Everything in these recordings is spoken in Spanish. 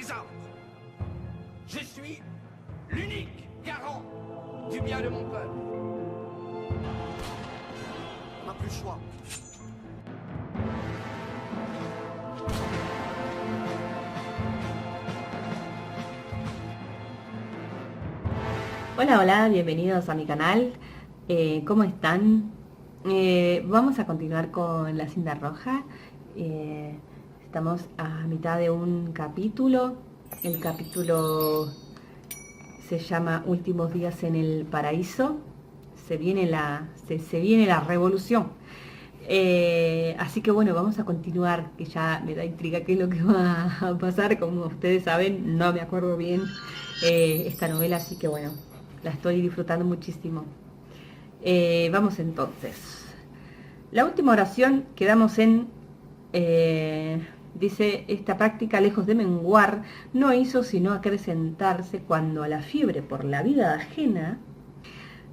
présente. Je suis l'unique garant du bien de mon peuple. On n'a plus le choix. Hola, hola, bienvenidos a mi canal. ¿Cómo están? Vamos a continuar con la cinta roja. Estamos a mitad de un capítulo. El capítulo se llama Últimos días en el paraíso. Se viene la revolución. Así que bueno, vamos a continuar, que ya me da intriga qué es lo que va a pasar. Como ustedes saben, no me acuerdo bien esta novela, así que bueno, la estoy disfrutando muchísimo. Vamos entonces. La última oración quedamos en... dice, esta práctica, lejos de menguar, no hizo sino acrecentarse cuando a la fiebre por la vida ajena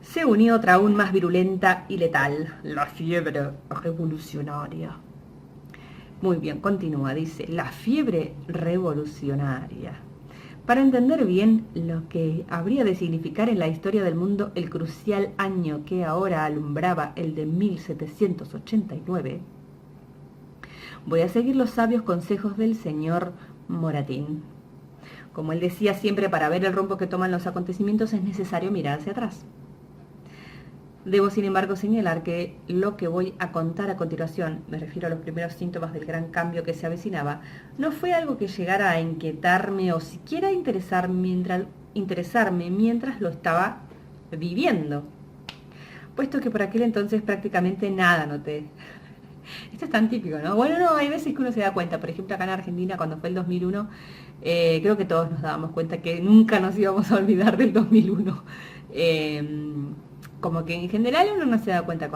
se unió otra aún más virulenta y letal, la fiebre revolucionaria. Muy bien, continúa, dice, la fiebre revolucionaria. Para entender bien lo que habría de significar en la historia del mundo el crucial año que ahora alumbraba, el de 1789, voy a seguir los sabios consejos del señor Moratín. Como él decía siempre, para ver el rumbo que toman los acontecimientos es necesario mirar hacia atrás. Debo, sin embargo, señalar que lo que voy a contar a continuación, me refiero a los primeros síntomas del gran cambio que se avecinaba, no fue algo que llegara a inquietarme o siquiera interesarme mientras lo estaba viviendo, puesto que por aquel entonces prácticamente nada noté. Esto es tan típico, ¿no? Bueno, no, hay veces que uno se da cuenta, por ejemplo, acá en Argentina, cuando fue el 2001, creo que todos nos dábamos cuenta que nunca nos íbamos a olvidar del 2001. Como que en general uno no se da cuenta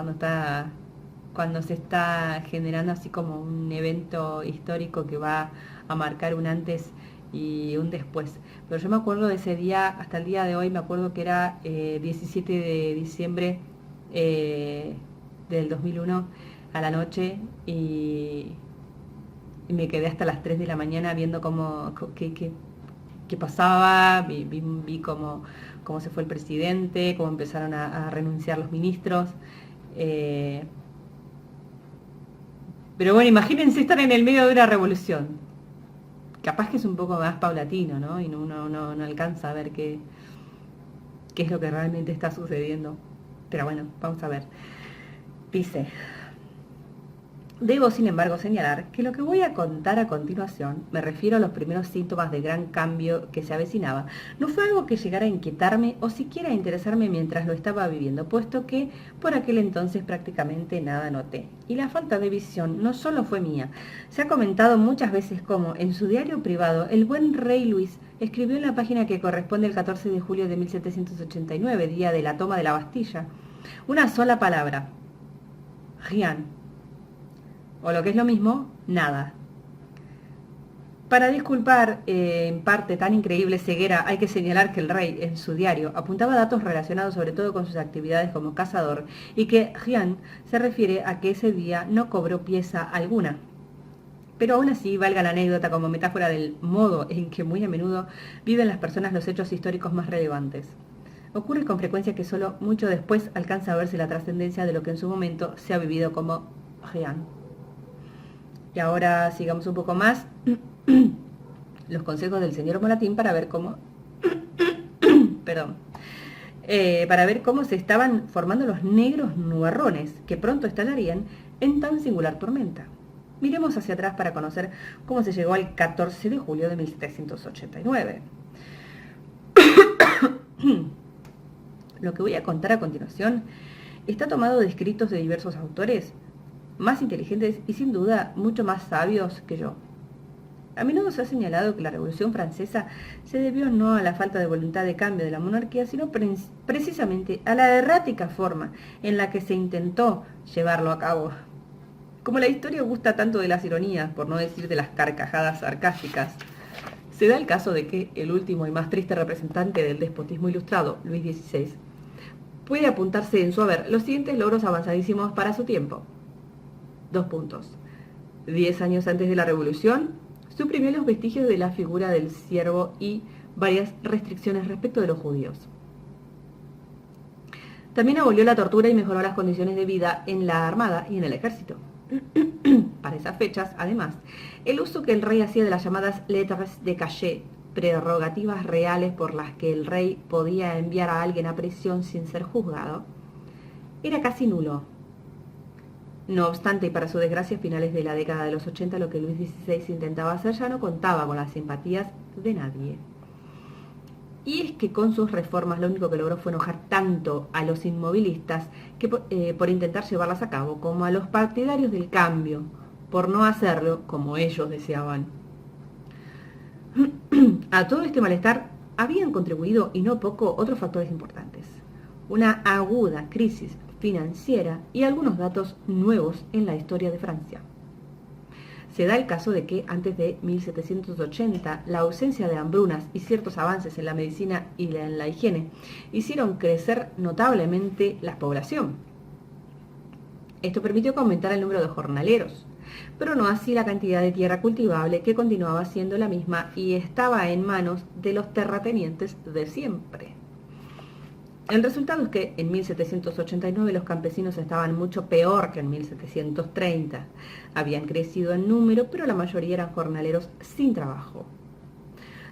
cuando se está generando así como un evento histórico que va a marcar un antes y un después. Pero yo me acuerdo de ese día, hasta el día de hoy, me acuerdo que era 17 de diciembre del 2001 a la noche y me quedé hasta las 3 de la mañana viendo qué pasaba, vi cómo se fue el presidente, cómo empezaron a renunciar los ministros. Pero bueno, imagínense estar en el medio de una revolución. Capaz que es un poco más paulatino, ¿no? Y uno no alcanza a ver qué es lo que realmente está sucediendo. Pero bueno, vamos a ver. Dice... Debo, sin embargo, señalar que lo que voy a contar a continuación, me refiero a los primeros síntomas del gran cambio que se avecinaba, no fue algo que llegara a inquietarme o siquiera a interesarme mientras lo estaba viviendo, puesto que por aquel entonces prácticamente nada noté. Y la falta de visión no solo fue mía. Se ha comentado muchas veces cómo, en su diario privado, el buen rey Luis escribió en la página que corresponde al 14 de julio de 1789, día de la toma de la Bastilla, una sola palabra: rien. O lo que es lo mismo, nada. Para disculpar en parte tan increíble ceguera, hay que señalar que el rey, en su diario, apuntaba datos relacionados sobre todo con sus actividades como cazador, y que rien se refiere a que ese día no cobró pieza alguna. Pero aún así, valga la anécdota como metáfora del modo en que muy a menudo viven las personas los hechos históricos más relevantes. Ocurre con frecuencia que solo mucho después alcanza a verse la trascendencia de lo que en su momento se ha vivido como rien. Y ahora sigamos un poco más los consejos del señor Moratín para ver cómo para ver cómo se estaban formando los negros nubarrones que pronto estallarían en tan singular tormenta. Miremos hacia atrás para conocer cómo se llegó al 14 de julio de 1789. Lo que voy a contar a continuación está tomado de escritos de diversos autores más inteligentes y sin duda mucho más sabios que yo. A menudo se ha señalado que la Revolución Francesa se debió no a la falta de voluntad de cambio de la monarquía, sino precisamente a la errática forma en la que se intentó llevarlo a cabo. Como la historia gusta tanto de las ironías, por no decir de las carcajadas sarcásticas, se da el caso de que el último y más triste representante del despotismo ilustrado, Luis XVI, puede apuntarse en su haber los siguientes logros avanzadísimos para su tiempo. 2 puntos. 10 años antes de la Revolución, Suprimió los vestigios de la figura del siervo y varias restricciones respecto de los judíos. También abolió la tortura y mejoró las condiciones de vida en la armada y en el ejército. Para esas fechas, además, el uso que el rey hacía de las llamadas lettres de cachet, prerrogativas reales por las que el rey podía enviar a alguien a prisión sin ser juzgado, era casi nulo. No obstante, y para su desgracia, a finales de la década de los 80, lo que Luis XVI intentaba hacer ya no contaba con las simpatías de nadie. Y es que con sus reformas lo único que logró fue enojar tanto a los inmovilistas que por intentar llevarlas a cabo, como a los partidarios del cambio, por no hacerlo como ellos deseaban. A todo este malestar habían contribuido, y no poco, otros factores importantes. Una aguda crisis financiera y algunos datos nuevos en la historia de Francia. Se da el caso de que antes de 1780 la ausencia de hambrunas y ciertos avances en la medicina y en la higiene hicieron crecer notablemente la población. Esto permitió que aumentara el número de jornaleros, pero no así la cantidad de tierra cultivable, que continuaba siendo la misma y estaba en manos de los terratenientes de siempre. El resultado es que en 1789 los campesinos estaban mucho peor que en 1730. Habían crecido en número, pero la mayoría eran jornaleros sin trabajo.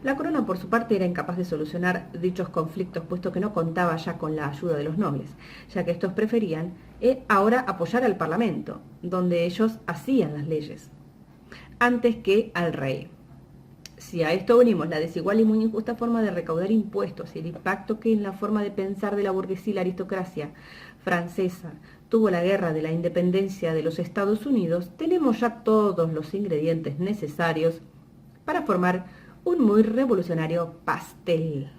La corona, por su parte, era incapaz de solucionar dichos conflictos, puesto que no contaba ya con la ayuda de los nobles, ya que estos preferían ahora apoyar al Parlamento, donde ellos hacían las leyes, antes que al rey. Si a esto unimos la desigual y muy injusta forma de recaudar impuestos y el impacto que en la forma de pensar de la burguesía y la aristocracia francesa tuvo la guerra de la independencia de los Estados Unidos, tenemos ya todos los ingredientes necesarios para formar un muy revolucionario pastel.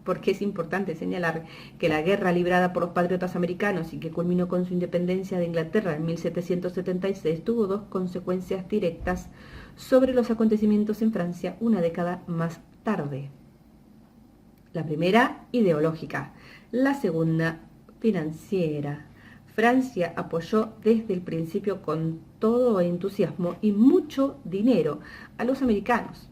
Porque es importante señalar que la guerra librada por los patriotas americanos y que culminó con su independencia de Inglaterra en 1776 tuvo dos consecuencias directas sobre los acontecimientos en Francia una década más tarde. La primera, ideológica; la segunda, financiera. Francia apoyó desde el principio con todo entusiasmo y mucho dinero a los americanos.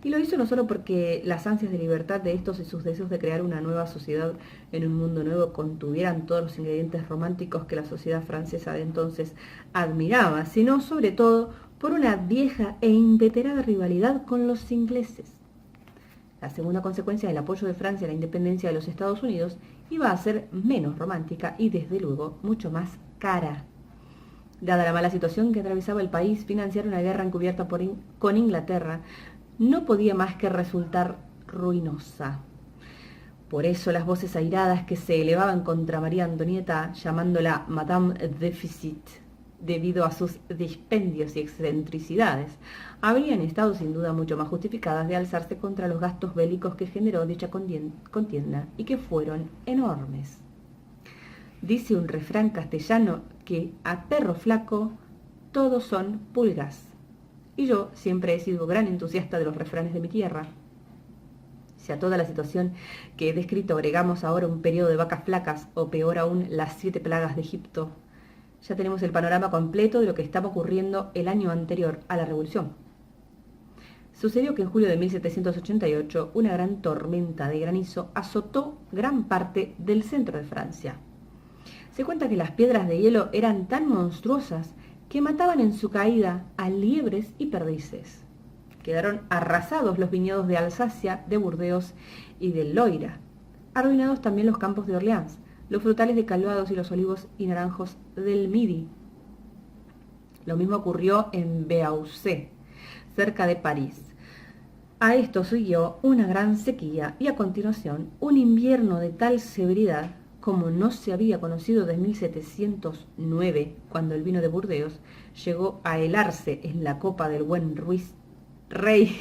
Y lo hizo no solo porque las ansias de libertad de estos y sus deseos de crear una nueva sociedad en un mundo nuevo contuvieran todos los ingredientes románticos que la sociedad francesa de entonces admiraba, sino sobre todo por una vieja e inveterada rivalidad con los ingleses. La segunda consecuencia del apoyo de Francia a la independencia de los Estados Unidos iba a ser menos romántica y, desde luego, mucho más cara. Dada la mala situación que atravesaba el país, financiar una guerra encubierta con Inglaterra no podía más que resultar ruinosa. Por eso las voces airadas que se elevaban contra María Antonieta, llamándola Madame Déficit, debido a sus dispendios y excentricidades, habrían estado sin duda mucho más justificadas de alzarse contra los gastos bélicos que generó dicha contienda y que fueron enormes. Dice un refrán castellano que a perro flaco todos son pulgas. Y yo siempre he sido gran entusiasta de los refranes de mi tierra. Si a toda la situación que he descrito agregamos ahora un periodo de vacas flacas, o peor aún, las 7 plagas de Egipto, ya tenemos el panorama completo de lo que estaba ocurriendo el año anterior a la Revolución. Sucedió que en julio de 1788 una gran tormenta de granizo azotó gran parte del centro de Francia. Se cuenta que las piedras de hielo eran tan monstruosas que mataban en su caída a liebres y perdices. Quedaron arrasados los viñedos de Alsacia, de Burdeos y del Loira. Arruinados también los campos de Orleans, los frutales de Calvados y los olivos y naranjos del Midi. Lo mismo ocurrió en Beauvais, cerca de París. A esto siguió una gran sequía y a continuación un invierno de tal severidad como no se había conocido desde 1709, cuando el vino de Burdeos llegó a helarse en la copa del buen rey.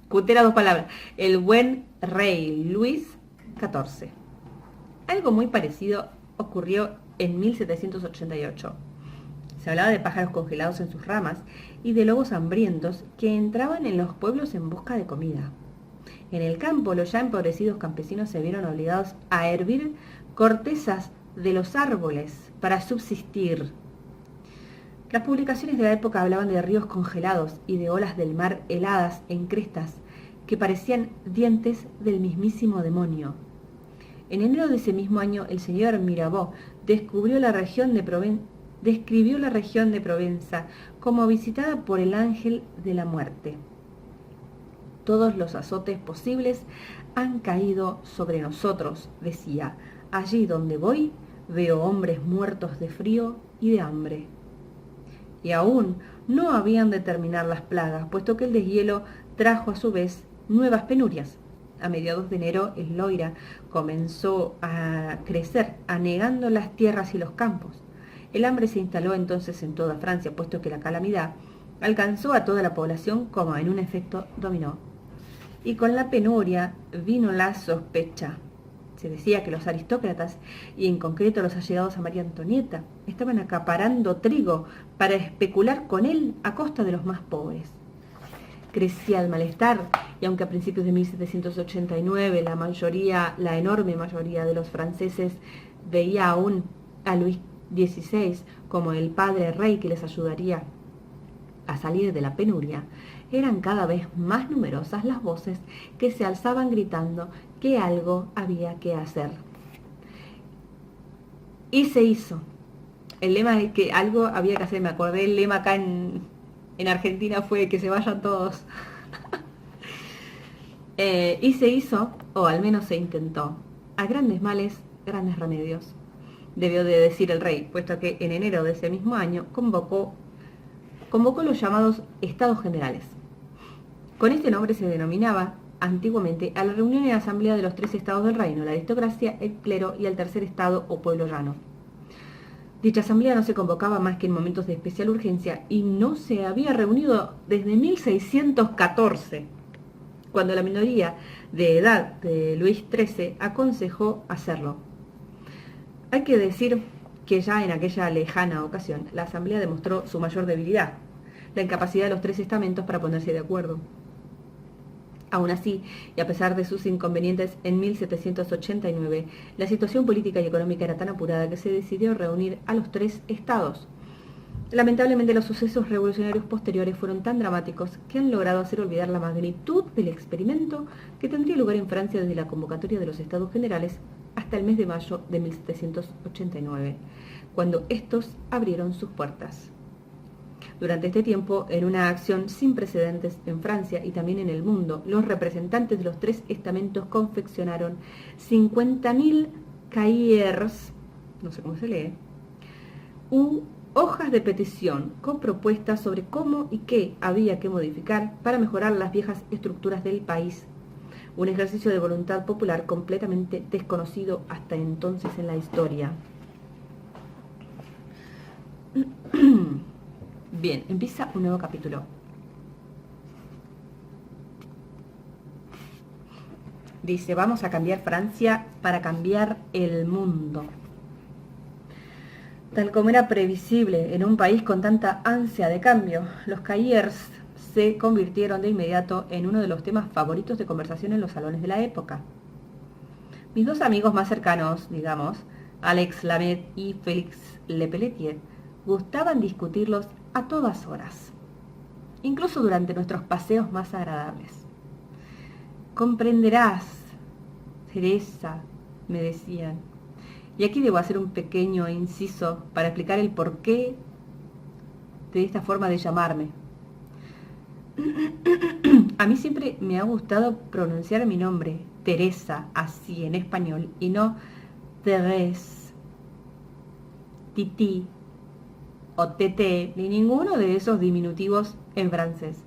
Cutera 2 palabras. El buen rey Luis XIV. Algo muy parecido ocurrió en 1788. Se hablaba de pájaros congelados en sus ramas y de lobos hambrientos que entraban en los pueblos en busca de comida. En el campo, los ya empobrecidos campesinos se vieron obligados a hervir cortezas de los árboles para subsistir. Las publicaciones de la época hablaban de ríos congelados y de olas del mar heladas en crestas que parecían dientes del mismísimo demonio. En enero de ese mismo año, el señor Mirabeau describió la región de Provenza como visitada por el ángel de la muerte. Todos los azotes posibles han caído sobre nosotros, decía. Allí donde voy, veo hombres muertos de frío y de hambre. Y aún no habían de terminar las plagas, puesto que el deshielo trajo a su vez nuevas penurias. A mediados de enero, el Loira comenzó a crecer, anegando las tierras y los campos. El hambre se instaló entonces en toda Francia, puesto que la calamidad alcanzó a toda la población como en un efecto dominó. Y con la penuria vino la sospecha. Se decía que los aristócratas, y en concreto los allegados a María Antonieta, estaban acaparando trigo para especular con él a costa de los más pobres. Crecía el malestar, y aunque a principios de 1789 la enorme mayoría de los franceses veía aún a Luis XVI como el padre rey que les ayudaría a salir de la penuria, eran cada vez más numerosas las voces que se alzaban gritando que algo había que hacer. Y se hizo. El lema de que algo había que hacer, me acordé, el lema acá en Argentina fue que se vayan todos. Y se hizo, o al menos se intentó. A grandes males, grandes remedios, debió de decir el rey, puesto que en enero de ese mismo año convocó los llamados Estados Generales. Con este nombre se denominaba antiguamente a la reunión y asamblea de los tres estados del reino, la aristocracia, el clero y el tercer estado o pueblo llano. Dicha asamblea no se convocaba más que en momentos de especial urgencia y no se había reunido desde 1614, cuando la minoría de edad de Luis XIII aconsejó hacerlo. Hay que decir que ya en aquella lejana ocasión la asamblea demostró su mayor debilidad, la incapacidad de los tres estamentos para ponerse de acuerdo. Aún así, y a pesar de sus inconvenientes, en 1789, la situación política y económica era tan apurada que se decidió reunir a los tres estados. Lamentablemente, los sucesos revolucionarios posteriores fueron tan dramáticos que han logrado hacer olvidar la magnitud del experimento que tendría lugar en Francia desde la convocatoria de los Estados Generales hasta el mes de mayo de 1789, cuando estos abrieron sus puertas. Durante este tiempo, en una acción sin precedentes en Francia y también en el mundo, los representantes de los tres estamentos confeccionaron 50.000 cahiers, no sé cómo se lee, hojas de petición con propuestas sobre cómo y qué había que modificar para mejorar las viejas estructuras del país. Un ejercicio de voluntad popular completamente desconocido hasta entonces en la historia. Bien, empieza un nuevo capítulo. Dice, vamos a cambiar Francia para cambiar el mundo. Tal como era previsible en un país con tanta ansia de cambio, los cahiers se convirtieron de inmediato en uno de los temas favoritos de conversación en los salones de la época. Mis dos amigos más cercanos, digamos, Alex Lamet y Félix Lepelletier, gustaban discutirlos a todas horas, incluso durante nuestros paseos más agradables. Comprenderás, Teresa, me decían, y aquí debo hacer un pequeño inciso para explicar el porqué de esta forma de llamarme. A mí siempre me ha gustado pronunciar mi nombre, Teresa, así en español, y no Thérèse, Titi o Tete, ni ninguno de esos diminutivos en francés.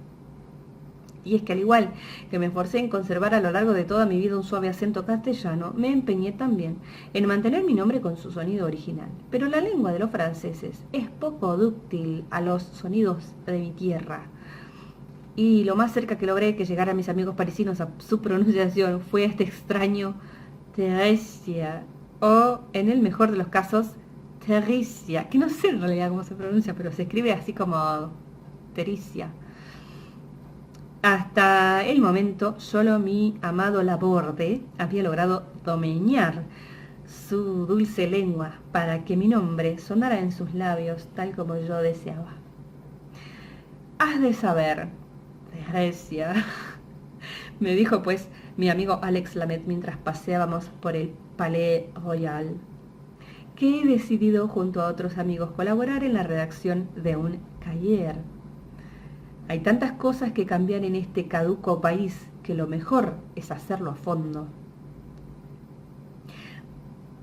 Y es que al igual que me esforcé en conservar a lo largo de toda mi vida un suave acento castellano, me empeñé también en mantener mi nombre con su sonido original. Pero la lengua de los franceses es poco dúctil a los sonidos de mi tierra. Y lo más cerca que logré que llegara a mis amigos parisinos a su pronunciación fue este extraño Teresia, o en el mejor de los casos, Tericia, que no sé en realidad cómo se pronuncia, pero se escribe así como Tericia. Hasta el momento, solo mi amado Laborde había logrado domeñar su dulce lengua para que mi nombre sonara en sus labios tal como yo deseaba. Has de saber, Grecia, me dijo pues mi amigo Alex Lamet mientras paseábamos por el Palais Royal, que he decidido junto a otros amigos colaborar en la redacción de un cahier. Hay tantas cosas que cambian en este caduco país que lo mejor es hacerlo a fondo.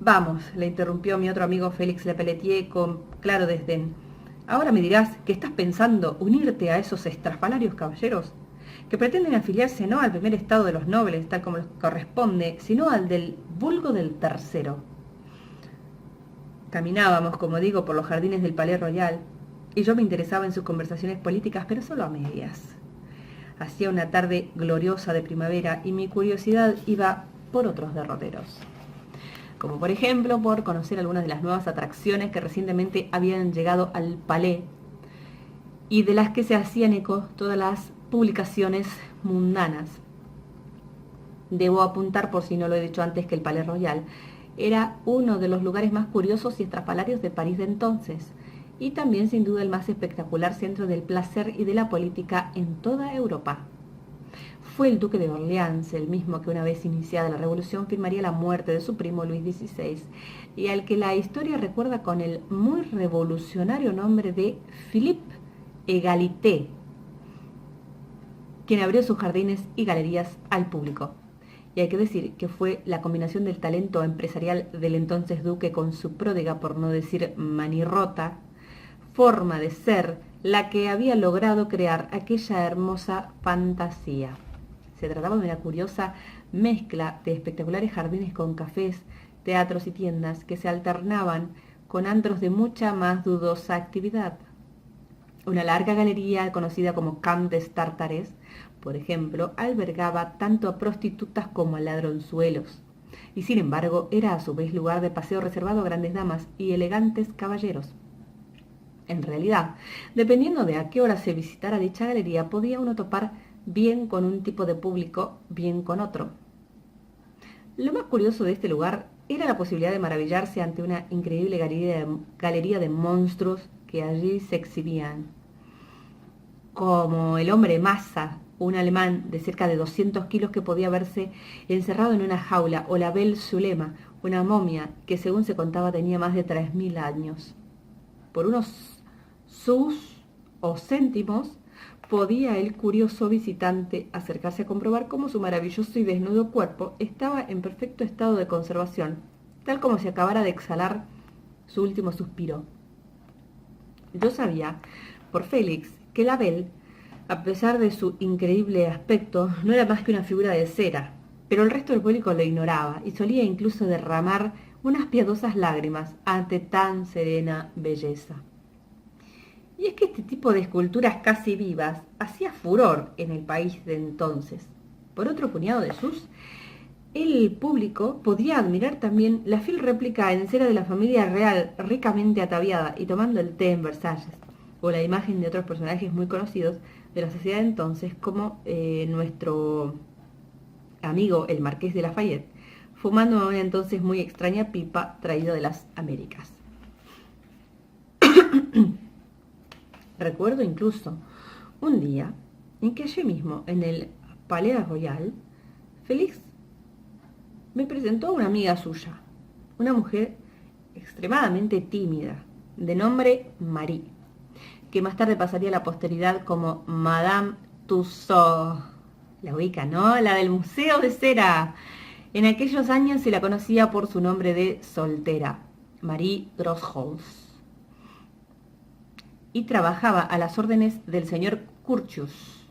Vamos, le interrumpió mi otro amigo Félix Lepelletier con claro desdén. Ahora me dirás que estás pensando unirte a esos estrafalarios caballeros que pretenden afiliarse no al primer estado de los nobles, tal como les corresponde, sino al del vulgo del tercero. Caminábamos, como digo, por los jardines del Palais Royal, y yo me interesaba en sus conversaciones políticas, pero solo a medias. Hacía una tarde gloriosa de primavera y mi curiosidad iba por otros derroteros, como por ejemplo por conocer algunas de las nuevas atracciones que recientemente habían llegado al Palais y de las que se hacían eco todas las publicaciones mundanas. Debo apuntar, por si no lo he dicho antes, que el Palais Royal era uno de los lugares más curiosos y estrafalarios de París de entonces, y también sin duda el más espectacular centro del placer y de la política en toda Europa. Fue el duque de Orleans, el mismo que una vez iniciada la revolución firmaría la muerte de su primo Luis XVI, y al que la historia recuerda con el muy revolucionario nombre de Philippe Égalité, quien abrió sus jardines y galerías al público. Y hay que decir que fue la combinación del talento empresarial del entonces duque con su pródiga, por no decir manirrota, forma de ser la que había logrado crear aquella hermosa fantasía. Se trataba de una curiosa mezcla de espectaculares jardines con cafés, teatros y tiendas que se alternaban con antros de mucha más dudosa actividad. Una larga galería conocida como Camp des Tartares, por ejemplo, albergaba tanto a prostitutas como a ladronzuelos, y sin embargo era a su vez lugar de paseo reservado a grandes damas y elegantes caballeros. En realidad, dependiendo de a qué hora se visitara dicha galería, podía uno topar bien con un tipo de público, bien con otro. Lo más curioso de este lugar era la posibilidad de maravillarse ante una increíble galería de monstruos que allí se exhibían, como el hombre masa, un alemán de cerca de 200 kilos que podía verse encerrado en una jaula, o la Belle Zulema, una momia que según se contaba tenía más de 3000 años. Por unos sus o céntimos podía el curioso visitante acercarse a comprobar cómo su maravilloso y desnudo cuerpo estaba en perfecto estado de conservación, tal como si acabara de exhalar su último suspiro. Yo sabía, por Félix, que la Belle, a pesar de su increíble aspecto, no era más que una figura de cera, pero el resto del público lo ignoraba y solía incluso derramar unas piadosas lágrimas ante tan serena belleza. Y es que este tipo de esculturas casi vivas hacía furor en el país de entonces. Por otro puñado de sus, el público podía admirar también la fiel réplica en cera de la familia real ricamente ataviada y tomando el té en Versalles, o la imagen de otros personajes muy conocidos de la sociedad de entonces, como nuestro amigo el Marqués de Lafayette, fumando una entonces muy extraña pipa traída de las Américas. Recuerdo incluso un día en que allí mismo, en el Palais Royal, Félix me presentó a una amiga suya, una mujer extremadamente tímida, de nombre Marie, que más tarde pasaría a la posteridad como Madame Tussaud. La ubica, ¿no? La del Museo de Cera. En aquellos años se la conocía por su nombre de soltera, Marie Grosholz, y trabajaba a las órdenes del señor Curtius,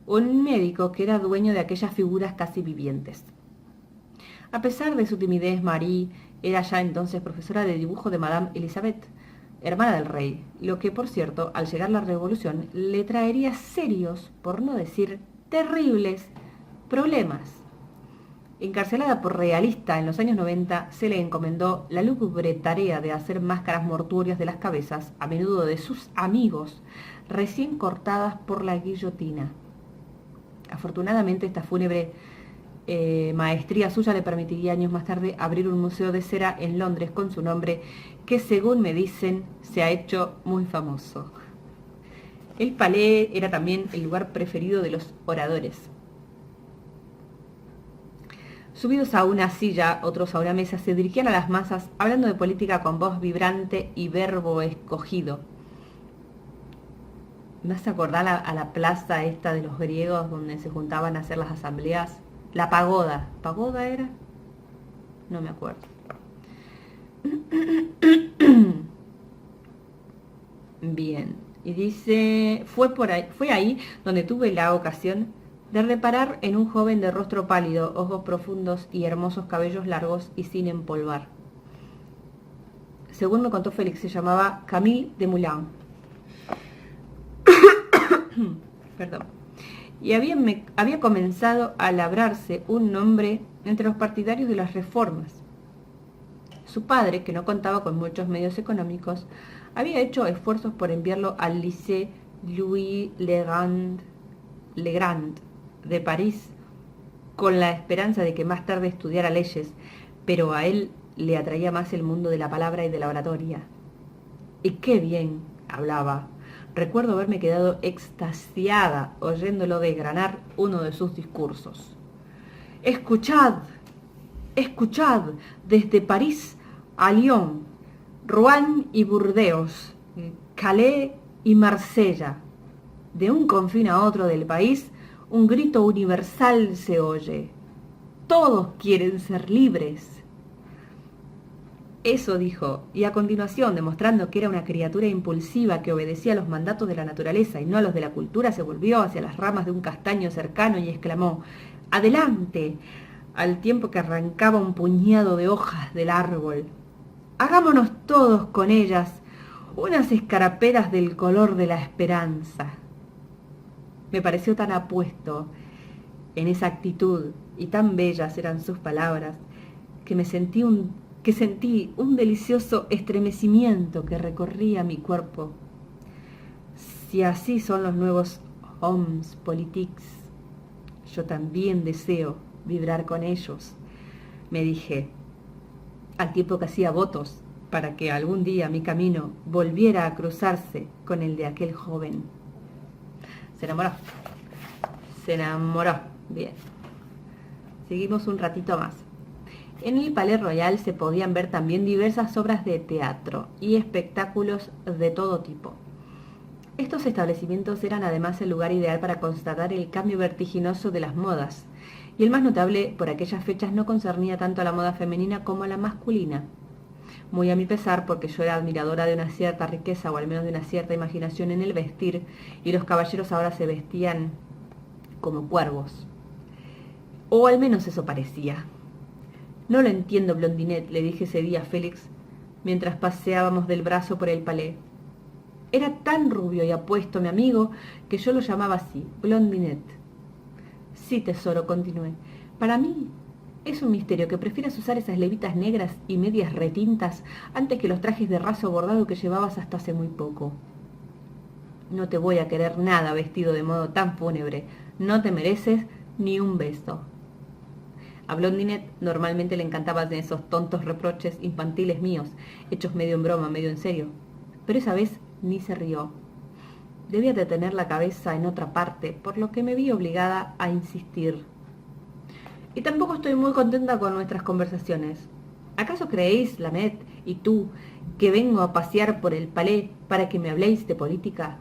un médico que era dueño de aquellas figuras casi vivientes. A pesar de su timidez, Marie era ya entonces profesora de dibujo de Madame Elisabeth, hermana del rey, lo que, por cierto, al llegar la revolución, le traería serios, por no decir terribles, problemas. Encarcelada por realista en los años 90, se le encomendó la lúgubre tarea de hacer máscaras mortuorias de las cabezas, a menudo de sus amigos, recién cortadas por la guillotina. Afortunadamente, esta fúnebre maestría suya le permitiría años más tarde abrir un museo de cera en Londres con su nombre, que según me dicen se ha hecho muy famoso. El Palais era también el lugar preferido de los oradores. Subidos a una silla, otros a una mesa, se dirigían a las masas hablando de política con voz vibrante y verbo escogido. ¿Me hace acordar a la plaza esta de los griegos donde se juntaban a hacer las asambleas? La pagoda. ¿Pagoda era? No me acuerdo. Bien. Y dice, fue ahí donde tuve la ocasión de reparar en un joven de rostro pálido, ojos profundos y hermosos cabellos largos y sin empolvar. Según me contó Félix, se llamaba Camille Desmoulins. Perdón. Y había comenzado a labrarse un nombre entre los partidarios de las reformas. Su padre, que no contaba con muchos medios económicos, había hecho esfuerzos por enviarlo al Lycée Louis Legrand de París, con la esperanza de que más tarde estudiara leyes, pero a él le atraía más el mundo de la palabra y de la oratoria. Y qué bien hablaba. Recuerdo haberme quedado extasiada oyéndolo desgranar uno de sus discursos. Escuchad, desde París a Lyon, Rouen y Burdeos, Calais y Marsella. De un confín a otro del país, un grito universal se oye. Todos quieren ser libres. Eso dijo, y a continuación, demostrando que era una criatura impulsiva que obedecía a los mandatos de la naturaleza y no a los de la cultura, se volvió hacia las ramas de un castaño cercano y exclamó: ¡Adelante!, al tiempo que arrancaba un puñado de hojas del árbol. Hagámonos todos con ellas unas escarapelas del color de la esperanza. Me pareció tan apuesto en esa actitud y tan bellas eran sus palabras que sentí un delicioso estremecimiento que recorría mi cuerpo. Si así son los nuevos hommes politiques, yo también deseo vibrar con ellos, me dije, al tiempo que hacía votos para que algún día mi camino volviera a cruzarse con el de aquel joven. Se enamoró. Bien. Seguimos un ratito más. En el Palais Royal se podían ver también diversas obras de teatro y espectáculos de todo tipo. Estos establecimientos eran además el lugar ideal para constatar el cambio vertiginoso de las modas, y el más notable por aquellas fechas no concernía tanto a la moda femenina como a la masculina. Muy a mi pesar, porque yo era admiradora de una cierta riqueza o al menos de una cierta imaginación en el vestir, y los caballeros ahora se vestían como cuervos. O al menos eso parecía. No lo entiendo, Blondinette, le dije ese día a Félix, mientras paseábamos del brazo por el Palais. Era tan rubio y apuesto mi amigo que yo lo llamaba así, Blondinette. Sí, tesoro, continué. Para mí es un misterio que prefieras usar esas levitas negras y medias retintas antes que los trajes de raso bordado que llevabas hasta hace muy poco. No te voy a querer nada vestido de modo tan fúnebre. No te mereces ni un beso. A Blondinette normalmente le encantaban esos tontos reproches infantiles míos, hechos medio en broma, medio en serio. Pero esa vez ni se rió. Debía de tener la cabeza en otra parte, por lo que me vi obligada a insistir. Y tampoco estoy muy contenta con nuestras conversaciones. ¿Acaso creéis, Lamet y tú, que vengo a pasear por el Palais para que me habléis de política?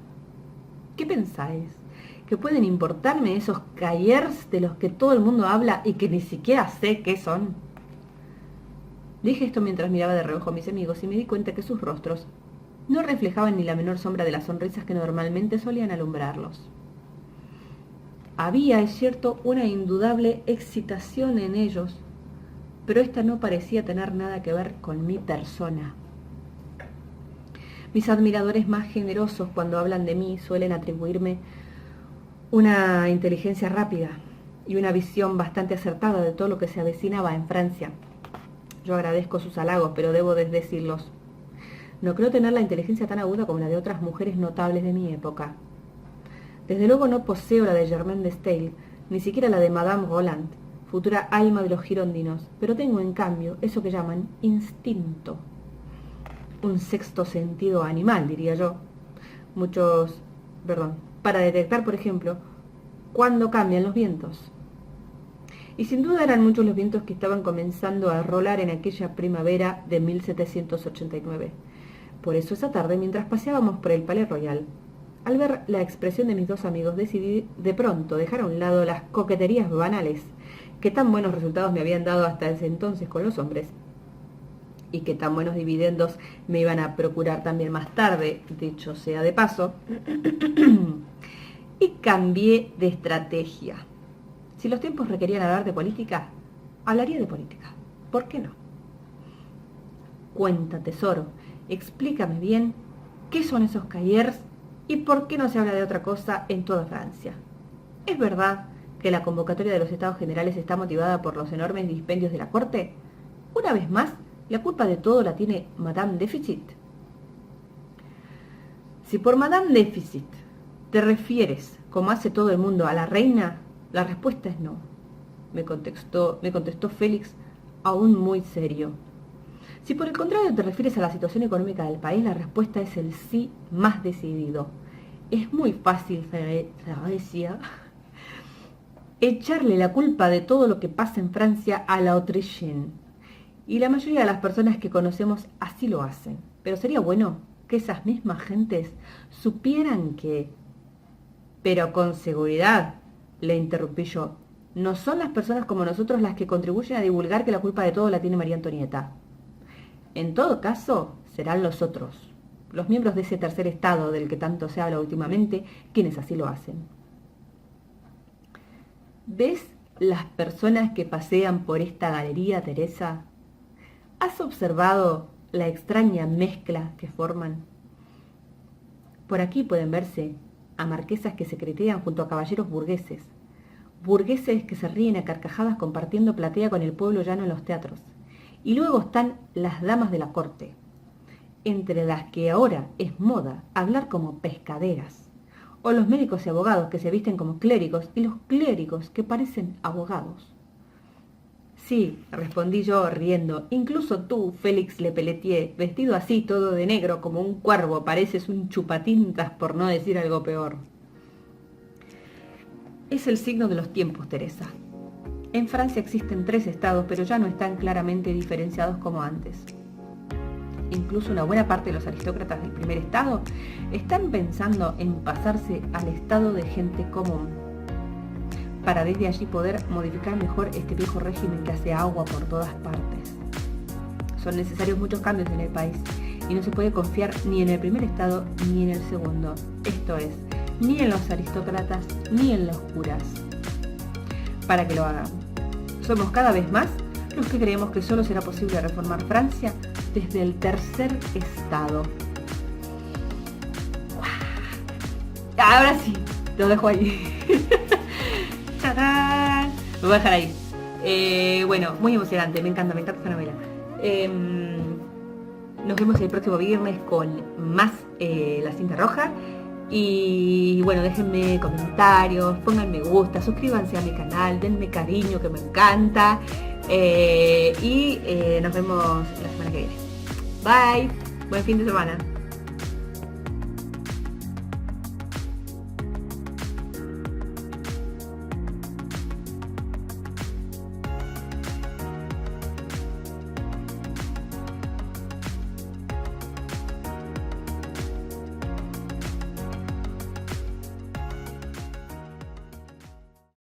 ¿Qué pensáis? ¿Que pueden importarme esos cahiers de los que todo el mundo habla y que ni siquiera sé qué son? Dije esto mientras miraba de reojo a mis amigos y me di cuenta que sus rostros no reflejaban ni la menor sombra de las sonrisas que normalmente solían alumbrarlos. Había, es cierto, una indudable excitación en ellos, pero esta no parecía tener nada que ver con mi persona. Mis admiradores más generosos, cuando hablan de mí, suelen atribuirme una inteligencia rápida y una visión bastante acertada de todo lo que se avecinaba en Francia. Yo agradezco sus halagos, pero debo decirlos. No creo tener la inteligencia tan aguda como la de otras mujeres notables de mi época. Desde luego no poseo la de Germaine de Staël, ni siquiera la de Madame Roland. futura alma de los girondinos, pero tengo en cambio eso que llaman instinto. Un sexto sentido animal, diría yo. Para detectar, por ejemplo, cuándo cambian los vientos. Y sin duda eran muchos los vientos que estaban comenzando a rolar en aquella primavera de 1789. Por eso esa tarde, mientras paseábamos por el Palais Royal, al ver la expresión de mis dos amigos, decidí de pronto dejar a un lado las coqueterías banales que tan buenos resultados me habían dado hasta ese entonces con los hombres y que tan buenos dividendos me iban a procurar también más tarde, dicho sea de paso, y cambié de estrategia. Si los tiempos requerían hablar de política, hablaría de política. ¿Por qué no? Cuenta, tesoro, explícame bien qué son esos cahiers y por qué no se habla de otra cosa en toda Francia. ¿Es verdad que la convocatoria de los Estados Generales está motivada por los enormes dispendios de la Corte? Una vez más, la culpa de todo la tiene Madame Déficit. Si por Madame Déficit te refieres, como hace todo el mundo, a la reina, la respuesta es no, me contestó Félix, aún muy serio. Si por el contrario te refieres a la situación económica del país, la respuesta es el sí más decidido. Es muy fácil, decía, echarle la culpa de todo lo que pasa en Francia a la Autrichienne. Y la mayoría de las personas que conocemos así lo hacen. Pero sería bueno que esas mismas gentes supieran que... Pero con seguridad, le interrumpí yo, no son las personas como nosotros las que contribuyen a divulgar que la culpa de todo la tiene María Antonieta. En todo caso, serán los otros, los miembros de ese tercer estado del que tanto se habla últimamente, quienes así lo hacen. ¿Ves las personas que pasean por esta galería, Teresa? ¿Has observado la extraña mezcla que forman? Por aquí pueden verse a marquesas que secretean junto a caballeros burgueses que se ríen a carcajadas compartiendo platea con el pueblo llano en los teatros. Y luego están las damas de la corte, entre las que ahora es moda hablar como pescaderas, o los médicos y abogados que se visten como clérigos y los clérigos que parecen abogados. Sí, respondí yo riendo, incluso tú, Félix Le Pelletier, vestido así todo de negro como un cuervo, pareces un chupatintas por no decir algo peor. Es el signo de los tiempos, Teresa. En Francia existen 3 estados, pero ya no están claramente diferenciados como antes. Incluso una buena parte de los aristócratas del primer estado están pensando en pasarse al estado de gente común, para desde allí poder modificar mejor este viejo régimen que hace agua por todas partes. Son necesarios muchos cambios en el país y no se puede confiar ni en el primer estado ni en el segundo, esto es, ni en los aristócratas ni en los curas, para que lo hagan. Somos cada vez más los que creemos que solo será posible reformar Francia desde el tercer estado. Ahora sí, lo dejo ahí. ¡Tarán! Lo voy a dejar ahí. Bueno, muy emocionante, me encanta esta novela. Nos vemos el próximo viernes con más La Cinta Roja. Y bueno, déjenme comentarios, pongan me gusta, suscríbanse a mi canal, denme cariño que me encanta. Y nos vemos la semana que viene. Bye, buen fin de semana.